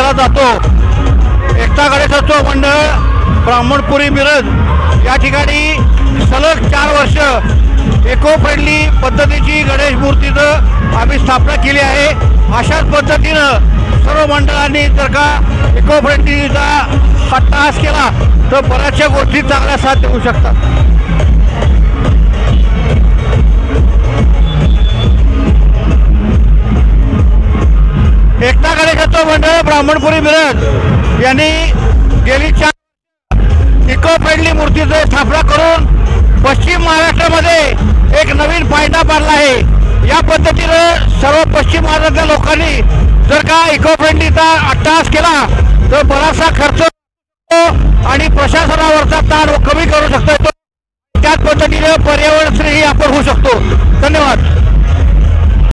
केला जातो। एकता गणेशोत्सव मंडळ ब्राह्मणपुरी मिरज या ठिकाणी सलग 4 वर्ष इको फ्रेंडली पद्धतीची गणेश मूर्तीचं आम्ही स्थापना केली आहे। अशाच पद्धतीनं सर्व मंडळांनी जर का इको फ्रेंडलीचा अट्टहास केला तर बऱ्याचशा गोष्टी चांगल्या साध्य होऊ शकतात। एकता गणेशोत्सव मंडळ ब्राह्मणपुरी मिरज यांनी गेली 4 इको फ्रेंडली मूर्तीची स्थापना करून पश्चिम महाराष्ट्रामध्ये एक नवीन पायंडा पाडला आहे। या पद्धतीनं सर्व पश्चिम महाराष्ट्रातल्या लोकांनी जर का इको फ्रेंडलीचा अट्टहास केला तर बराचसा खर्च आणि प्रशासनावरचा ताण कमी करू शकतो। त्याच पद्धतीने पर्यावरण स्नेही आपण होऊ शकतो। धन्यवाद।